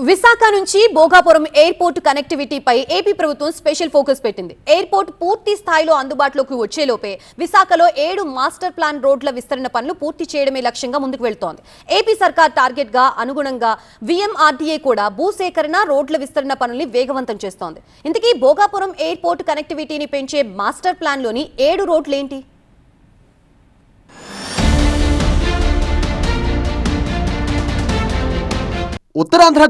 విశాఖ నుంచి Bhogapuram airport కనెక్టివిటీపై AP ప్రభుత్వం special focus పెట్టింది. ఎయిర్పోర్ట్ పూర్తి స్థాయిలో అందుబాటులోకి వచ్చేలోపే విశాఖలో 7 మాస్టర్ ప్లాన్ రోడ్ల విస్తరణ పనులు పూర్తి చేయడమే లక్ష్యంగా ముందుకు వెళ్తోంది. ఏపీ సర్కార్ టార్గెట్ గా అనుగుణంగా VMRDA కూడా భూసేకరణ రోడ్ల విస్తరణ పనుల్ని వేగవంతం చేస్తోంది. ఇంతకీ భోగాపురం ఎయిర్పోర్ట్ కనెక్టివిటీని పెంచే మాస్టర్ ప్లాన్ లోని 7 రోడ్లేంటి? ఉత్తరాంధ్ర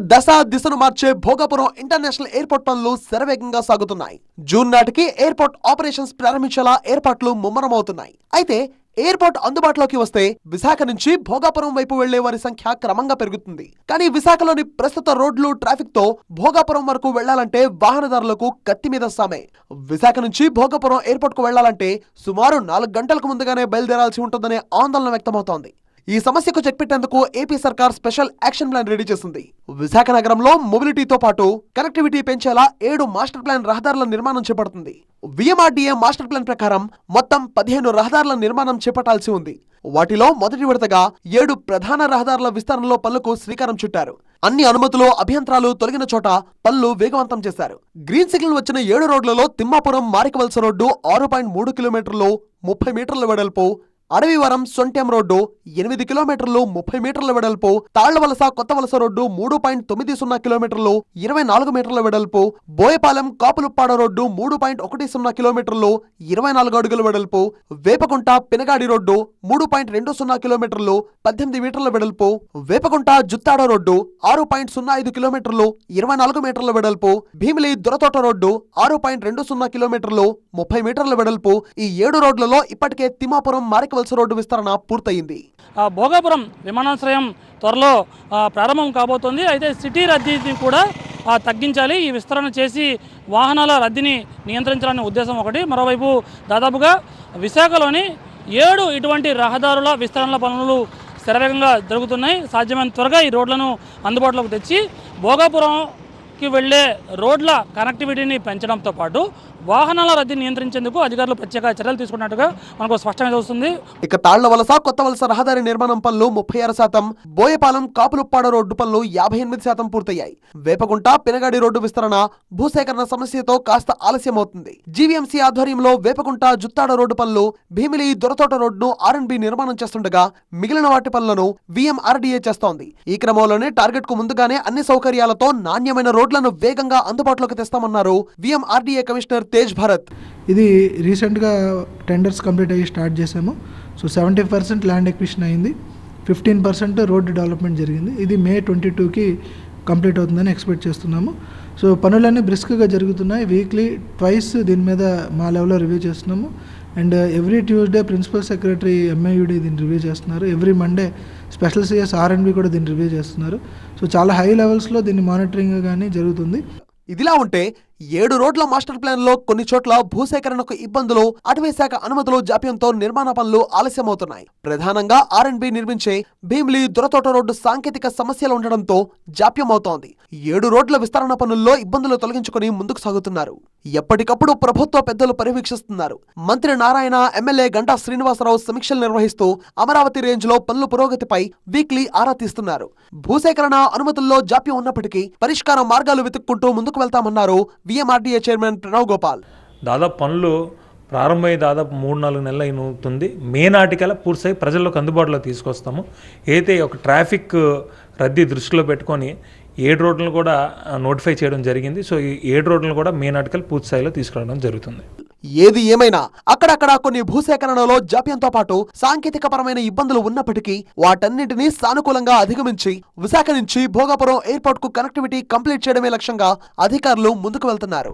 దిశను మార్చే భోగాపురం ఇంటర్నేషనల్ ఎయిర్పోర్ట్ పనులు శరవేగంగా సాగుతున్నాయి. జూన్ నాటికి ఎయిర్పోర్ట్ ఆపరేషన్స్ ప్రారంభించేలా ఏర్పాట్లు ముమ్మరమవుతున్నాయి. అయితే ఎయిర్పోర్ట్ అందుబాటులోకి వస్తే విశాఖ నుంచి భోగాపురం వైపు వెళ్లే వారి సంఖ్య క్రమంగా పెరుగుతుంది. కానీ విశాఖలోని ప్రస్తుత రోడ్లు ట్రాఫిక్ తో భోగాపురం వరకు వెళ్లాలంటే వాహనదారులకు కత్తి మీద సామే. విశాఖ నుంచి భోగాపురం ఎయిర్పోర్ట్ కు వెళ్లాలంటే సుమారు 4 గంటలకు ముందుగానే బయలుదేరాల్సి ఉంటుందనే ఆందోళన వ్యక్తమవుతోంది. ఈ సమస్యకు చెక్ పెట్టేందుకు ఏపీ సర్కార్ స్పెషల్ యాక్షన్ ప్లాన్ రెడీ చేసింది. విశాఖ నగరంలో మొబిలిటీతో పాటు కనెక్టివిటీ పెంచేలా 7 మాస్టర్ ప్లాన్ రహదారుల నిర్మాణం చేపడుతుంది. VMRDA మాస్టర్ ప్లాన్ ప్రకారం మొత్తం 15 రహదారుల నిర్మాణం చేపట్టాల్సి ఉంది. వాటిలో మొదటి విడతగా 7 ప్రధాన రహదారుల విస్తరణలో పనులకు శ్రీకారం చుట్టారు. అన్ని అనుమతులు అభ్యంతరాలు తొలగిన చోట పనులు వేగవంతం చేశారు. గ్రీన్ సిగ్నల్ వచ్చిన 7 రోడ్లలో తిమ్మాపురం మారికవలస రోడ్డు 6.3 కిలోమీటర్లు 30 మీటర్ల వెడల్పు, అడవివరం సొంటెం రోడ్డు 8 కిలోమీటర్లు 30 మీటర్ల వెడల్పు, తాళ్లవలస కొత్త వలస రోడ్డు 3.90 కిలోమీటర్లు 24 మీటర్ల వెడల్పు, బోయపాలెం కాపులుప్పాడ రోడ్డు 3.10 కిలోమీటర్లు 24 అడుగుల వెడల్పు, వేపకుంట పినగాడి రోడ్డు 3.20 కిలోమీటర్లు 18 మీటర్ల వెడల్పు, వేపకుంట జుత్తాడ రోడ్డు 6.05 కిలోమీటర్లు 24 మీటర్ల వెడల్పు, భీమిలి దొరతోట రోడ్డు 6.20 కిలోమీటర్లు 30 మీటర్ల వెడల్పు. ఈ 7 రోడ్లలో ఇప్పటికే తిమ్మాపురం మారిక రోడ్డు విస్తరణ పూర్తయింది. భోగాపురం విమానాశ్రయం త్వరలో ప్రారంభం కాబోతోంది. అయితే సిటీ రద్దీని కూడా తగ్గించాలి, ఈ విస్తరణ చేసి వాహనాల రద్దీని నియంత్రించాలనే ఉద్దేశం ఒకటి. మరోవైపు దాదాపుగా విశాఖలోని 7 ఇటువంటి రహదారుల విస్తరణల పనులు శరవేగంగా జరుగుతున్నాయి. సాధ్యమైన త్వరగా ఈ రోడ్లను అందుబాటులోకి తెచ్చి భోగాపురంకి వెళ్లే రోడ్ల కనెక్టివిటీని పెంచడంతో పాటు వాహనాల రద్దీని నియంత్రించేందుకు అధికారులు ప్రత్యేక చర్యలు తీసుకున్నట్టుగా మనకు స్పష్టంగా వస్తుంది. ఇక తాళ్ల వలస కొత్త వలస రహదారి నిర్మాణం పనులు 36%, బోయపాలెం కాపులుప్పాడ రోడ్డు పనులు 58% పూర్తయ్యాయి. వేపగుంట పినగాడి రోడ్డు విస్తరణ భూసేకరణ సమస్యతో కాస్త ఆలస్యమవుతుంది. GVMC ఆధ్వర్యంలో వేపగుంట జుత్తాడ రోడ్డు పనులు, భీమిలి దొరతోట రోడ్డును R&B నిర్మాణం చేస్తుండగా మిగిలిన వాటి పనులను VMRDA చేస్తోంది. ఈ క్రమంలోనే టార్గెట్ కు ముందుగానే అన్ని సౌకర్యాలతో నాణ్యమైన రోడ్లను వేగంగా అందుబాటులోకి తెస్తామన్నారు VMRDA కమిషనర్ తేజ్ భారత్. ఇది రీసెంట్గా టెండర్స్ కంప్లీట్ అయ్యి స్టార్ట్ చేసాము. సో 70% ల్యాండ్ ఎక్విజిషన్ అయింది, 15% రోడ్ డెవలప్మెంట్ జరిగింది. ఇది May 22కి కంప్లీట్ అవుతుందని ఎక్స్పెక్ట్ చేస్తున్నాము. సో పనులన్నీ బ్రిస్క్గా జరుగుతున్నాయి. వీక్లీ ట్వైస్ దీని మీద మా లెవెల్లో రివ్యూ చేస్తున్నాము. And every Tuesday principal secretary MIUD దీన్ని రివ్యూ చేస్తున్నారు. Every Monday special CS R&B కూడా దీన్ని రివ్యూ చేస్తున్నారు. సో చాలా హై లెవెల్స్లో దీన్ని మానిటరింగ్ కానీ జరుగుతుంది. ఇదిలా ఉంటే 7 రోడ్ల మాస్టర్ ప్లాన్ లో కొన్ని చోట్ల భూసేకరణకు ఇబ్బందులు, అటవీ శాఖ అనుమతులు జాప్యంతో నిర్మాణ పనులు ఆలస్యమవుతున్నాయి. ప్రధానంగా R&B నిర్మించే భీమిలి దొరతోట రోడ్డు సాంకేతిక సమస్యలు ఉండడంతో జాప్యమవుతోంది. 7 రోడ్ల విస్తరణ పనుల్లో ఇబ్బందులు తొలగించుకుని ముందుకు సాగుతున్నారు. ఎప్పటికప్పుడు ప్రభుత్వ పెద్దలు పర్యవేక్షిస్తున్నారు. మంత్రి నారాయణ, ఎమ్మెల్యే గంటా శ్రీనివాసరావు సమీక్షలు నిర్వహిస్తూ అమరావతి రేంజ్ లో పనుల పురోగతిపై వీక్లీ ఆరా తీస్తున్నారు. భూసేకరణ అనుమతుల్లో జాప్యం ఉన్నప్పటికీ పరిష్కార మార్గాలు వెతుక్కుంటూ ముందుకు వెళ్తామన్నారు VMRDA చైర్మన్ ప్రణవ్ గోపాల్. దాదాపు పనులు ప్రారంభమై దాదాపు 3-4 నెలలు అయినవుతుంది. మే నాటికల్లా పూర్తి ప్రజల్లోకి అందుబాటులో తీసుకొస్తాము. అయితే ఒక ట్రాఫిక్ రద్దీ దృష్టిలో పెట్టుకొని 7 రోడ్లను కూడా నోటిఫై చేయడం జరిగింది. సో ఈ 7 రోడ్లను కూడా మే నాటికల్ పూర్తి స్థాయిలో తీసుకురావడం జరుగుతుంది. ఏది ఏమైనా అక్కడక్కడ కొన్ని భూసేకరణలో జాప్యంతో పాటు సాంకేతిక పరమైన ఇబ్బందులు ఉన్నప్పటికీ వాటన్నింటినీ సానుకూలంగా అధిగమించి విశాఖ నుంచి భోగాపురం ఎయిర్పోర్ట్ కు కనెక్టివిటీ కంప్లీట్ చేయడమే లక్ష్యంగా అధికారులు ముందుకు వెళ్తున్నారు.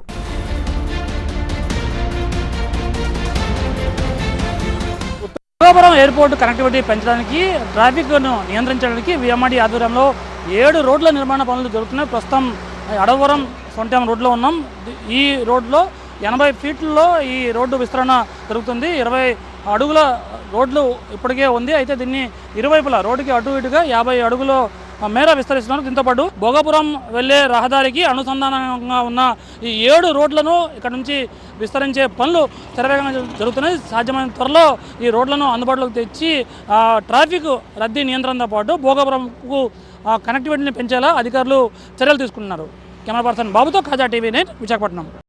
భోగాపురం ఎయిర్పోర్ట్ కనెక్టివిటీ పెంచడానికి, ట్రాఫిక్ను నియంత్రించడానికి VMRDA ఆధ్వర్యంలో 7 రోడ్ల నిర్మాణ పనులు జరుగుతున్నాయి. ప్రస్తుతం అడవరం సొంటెం రోడ్లో ఉన్నాం. ఈ రోడ్లో 80 ఫీట్లలో ఈ రోడ్డు విస్తరణ జరుగుతుంది. 20 అడుగుల రోడ్లు ఇప్పటికే ఉంది. అయితే దీన్ని ఇరువైపులా రోడ్డుకి అటు ఇటుగా 50 అడుగుల మేర విస్తరిస్తున్నారు. దీంతోపాటు భోగాపురం వెళ్లే రహదారికి అనుసంధానంగా ఉన్న ఈ 7 రోడ్లను ఇక్కడ నుంచి విస్తరించే పనులు శరవేగంగా జరుగుతున్నాయి. సాధ్యమైన త్వరలో ఈ రోడ్లను అందుబాటులోకి తెచ్చి ట్రాఫిక్ రద్దీ నియంత్రణతో పాటు భోగాపురంకు కనెక్టివిటీని పెంచేలా అధికారులు చర్యలు తీసుకుంటున్నారు. కెమెరా పర్సన్ బాబుతో ఖాజా టీవీ 9 విశాఖపట్నం.